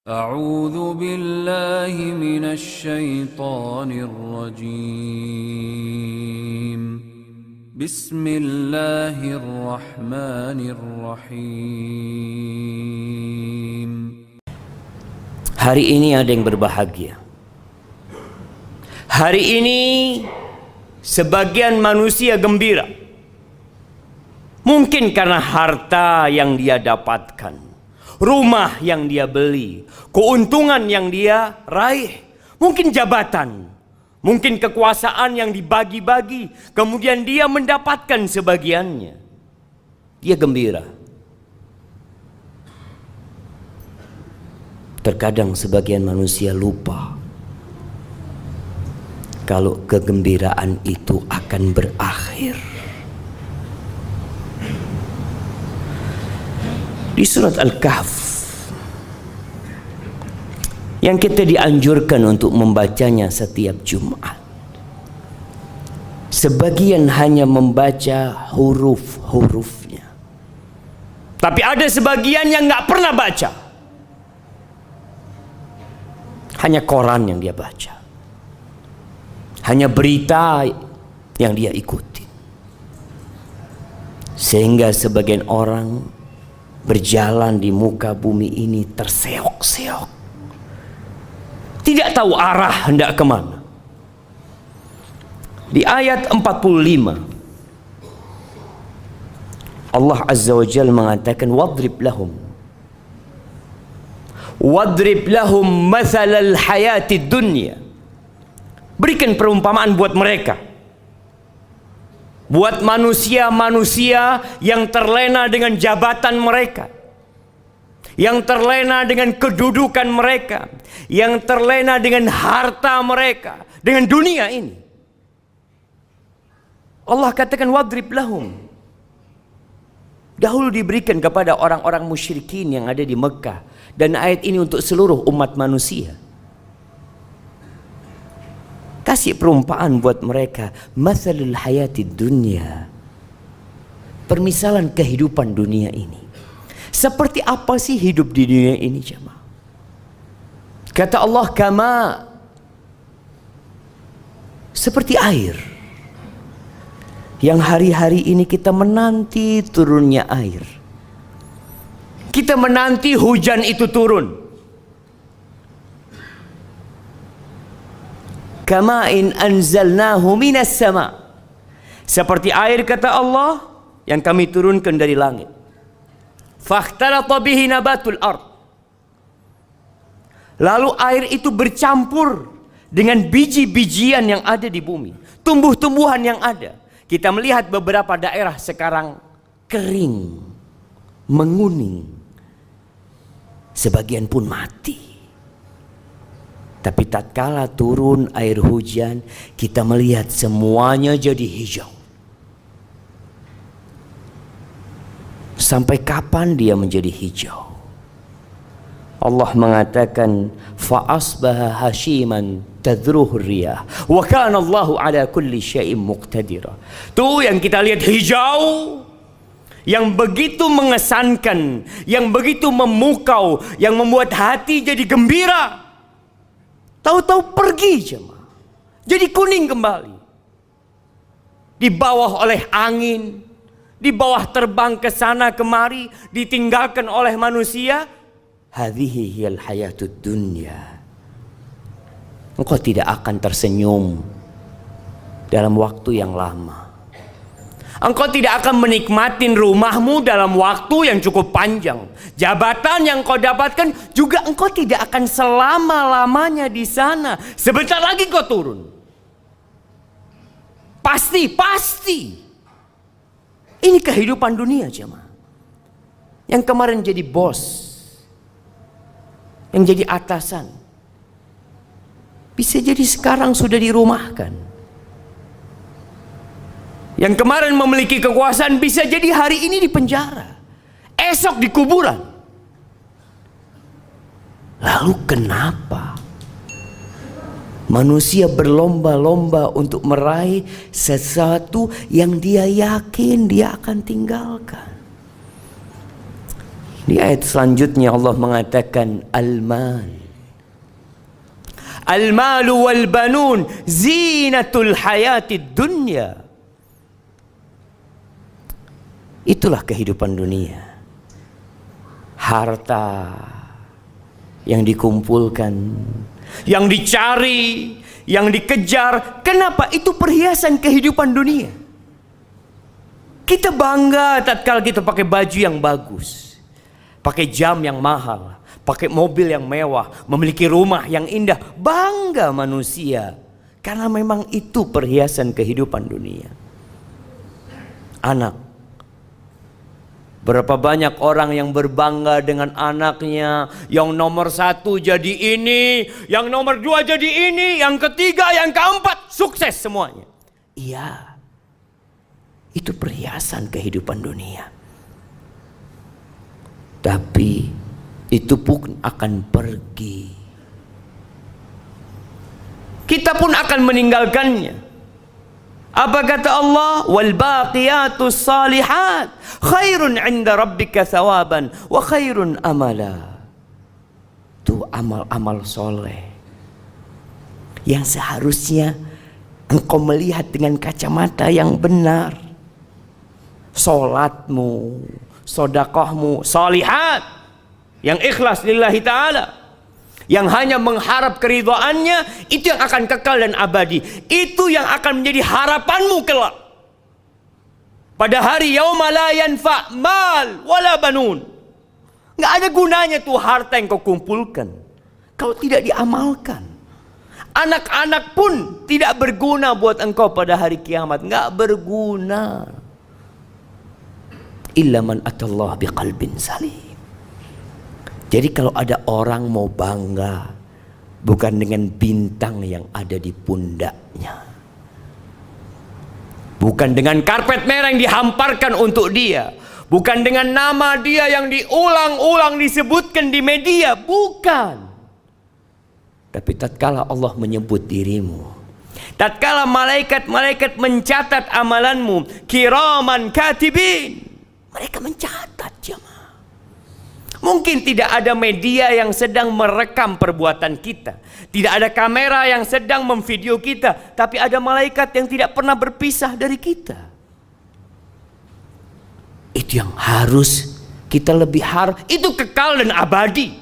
أعوذ بالله من الشيطان الرجيم بسم الله الرحمن الرحيم. Hari ini ada yang berbahagia. Hari ini sebagian manusia gembira. Mungkin karena harta yang dia dapatkan, rumah yang dia beli, keuntungan yang dia raih, mungkin jabatan, mungkin kekuasaan yang dibagi-bagi, kemudian dia mendapatkan sebagiannya. Dia gembira. Terkadang sebagian manusia lupa kalau kegembiraan itu akan berakhir. Di surat Al-Kahf yang kita dianjurkan untuk membacanya setiap Jumat, sebagian hanya membaca huruf-hurufnya, tapi ada sebagian yang nggak pernah baca, hanya koran yang dia baca, hanya berita yang dia ikuti, sehingga sebagian orang berjalan di muka bumi ini terseok-seok, tidak tahu arah hendak kemana. Di ayat 45 Allah Azza wa Jalla mengatakan, wadrib lahum mathalal hayati dunya. Berikan perumpamaan buat mereka, buat manusia-manusia yang terlena dengan jabatan mereka, yang terlena dengan kedudukan mereka, yang terlena dengan harta mereka, dengan dunia ini. Allah katakan wadrib lahum. Dahulu diberikan kepada orang-orang musyrikin yang ada di Mekah, dan ayat ini untuk seluruh umat manusia. Kasih perumpamaan buat mereka, mathalul hayatid dunya, permisalan kehidupan dunia ini. Seperti apa sih hidup di dunia ini, jemaah? Kata Allah, kama, seperti air yang hari-hari ini kita menanti turunnya air. Kita menanti hujan itu turun. Kama in anzalnahu minas sama, seperti air, kata Allah, yang kami turunkan dari langit. Fakhtalata bihi nabatul ard, lalu air itu bercampur dengan biji-bijian yang ada di bumi, tumbuh-tumbuhan yang ada. Kita melihat beberapa daerah sekarang kering, menguning, sebagian pun mati. Tapi tatkala turun air hujan, kita melihat semuanya jadi hijau. Sampai kapan dia menjadi hijau? Allah mengatakan, fa asbaha hashiman tadruhu riyah wa kana Allahu ala kulli syai'in muqtadira. Tuh yang kita lihat hijau, yang begitu mengesankan, yang begitu memukau, yang membuat hati jadi gembira. Tahu-tahu pergi, jemaah, jadi kuning kembali, di bawah oleh angin, di bawah terbang ke sana kemari, ditinggalkan oleh manusia. Hadhihi hiyal hayatud dunya. Engkau tidak akan tersenyum dalam waktu yang lama. Engkau tidak akan menikmatin rumahmu dalam waktu yang cukup panjang. Jabatan yang kau dapatkan juga engkau tidak akan selama-lamanya di sana. Sebentar lagi kau turun. Pasti. Ini kehidupan dunia, jemaah. Yang kemarin jadi bos, yang jadi atasan, bisa jadi sekarang sudah dirumahkan. Yang kemarin memiliki kekuasaan bisa jadi hari ini di penjara, esok di kuburan. Lalu kenapa manusia berlomba-lomba untuk meraih sesuatu yang dia yakin dia akan tinggalkan? Di ayat selanjutnya Allah mengatakan Al-malu wal banun zinatul hayatid dunya. Itulah kehidupan dunia. Harta yang dikumpulkan, yang dicari, yang dikejar. Kenapa? Itu perhiasan kehidupan dunia. Kita bangga tatkala kita pakai baju yang bagus, pakai jam yang mahal, pakai mobil yang mewah, memiliki rumah yang indah. Bangga manusia, karena memang itu perhiasan kehidupan dunia. Anak, berapa banyak orang yang berbangga dengan anaknya, yang nomor 1 jadi ini, yang nomor 2 jadi ini, yang ketiga, yang keempat, sukses semuanya. Iya, itu perhiasan kehidupan dunia. Tapi itu pun akan pergi. Kita pun akan meninggalkannya. Apa kata Allah? Wal baqiyatus salihat khairun 'inda rabbika thawaban wa khairun amala. Itu amal-amal soleh yang seharusnya engkau melihat dengan kacamata yang benar. Solatmu, sedekahmu, salihat, yang ikhlas lillahi ta'ala, yang hanya mengharap keridhaannya, itu yang akan kekal dan abadi. Itu yang akan menjadi harapanmu kelak pada hari yauma la yanfa' mal wala banun. Nggak ada gunanya tuh harta yang kau kumpulkan kalau tidak diamalkan. Anak-anak pun tidak berguna buat engkau pada hari kiamat. Nggak berguna. Illa man atallah biqalbin salim. Jadi kalau ada orang mau bangga, bukan dengan bintang yang ada di pundaknya, bukan dengan karpet merah yang dihamparkan untuk dia, bukan dengan nama dia yang diulang-ulang disebutkan di media, bukan. Tapi tatkala Allah menyebut dirimu, tatkala malaikat-malaikat mencatat amalanmu, kiraman katibin, mereka mencatat, jemaah. Mungkin tidak ada media yang sedang merekam perbuatan kita, tidak ada kamera yang sedang memvideo kita, tapi ada malaikat yang tidak pernah berpisah dari kita. Itu yang harus kita lebih itu kekal dan abadi.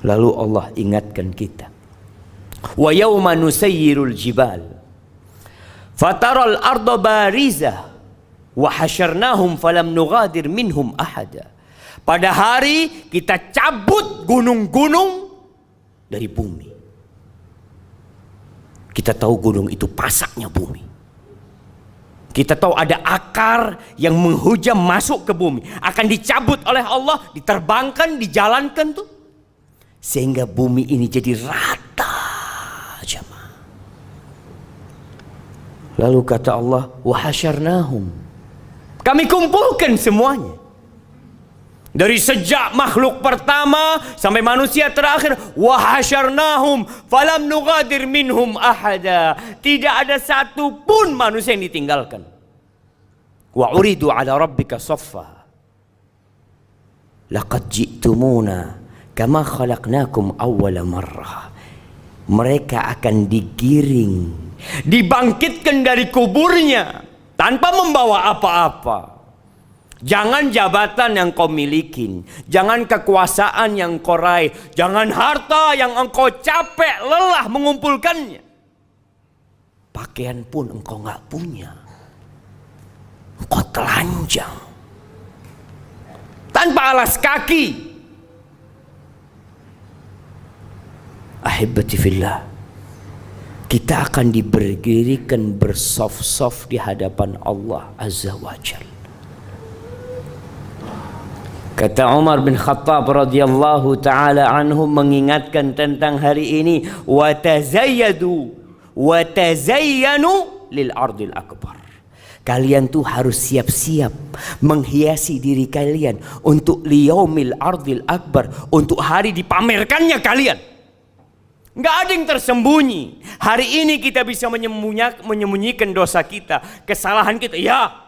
Lalu Allah ingatkan kita, wa yauma nusayyirul jibal fataral arda barizah wa hasyarnahum falam nughadir minhum ahada. Pada hari kita cabut gunung-gunung dari bumi. Kita tahu gunung itu pasaknya bumi. Kita tahu ada akar yang menghujam masuk ke bumi, akan dicabut oleh Allah, diterbangkan, dijalankan tuh, sehingga bumi ini jadi rata, jemaah. Lalu kata Allah, wa hasyarnahum, kami kumpulkan semuanya. Dari sejak makhluk pertama sampai manusia terakhir, wa hasyarnahum falam nughadir minhum ahada. Tidak ada satu pun manusia yang ditinggalkan. Wa uridu ala rabbika saffa laqad ji'tumuna kama khalaqnakum awwala marrah. Mereka akan digiring, dibangkitkan dari kuburnya tanpa membawa apa-apa. Jangan jabatan yang kau miliki, jangan kekuasaan yang kau raih, jangan harta yang engkau capek lelah mengumpulkannya. Pakaian pun engkau nggak punya, engkau telanjang, tanpa alas kaki. Ahibati fillah, kita akan diberdirikan bersaf-saf di hadapan Allah Azza wa Jalla. Kata Umar bin Khattab radhiyallahu taala anhu mengingatkan tentang hari ini, wa tazayyadu wa tazayyanu lil ardil akbar. Kalian tuh harus siap-siap menghiasi diri kalian untuk liyaumil ardil akbar, untuk hari dipamerkannya kalian. Nggak ada yang tersembunyi. Hari ini kita bisa menyembunyikan dosa kita, kesalahan kita. Ya,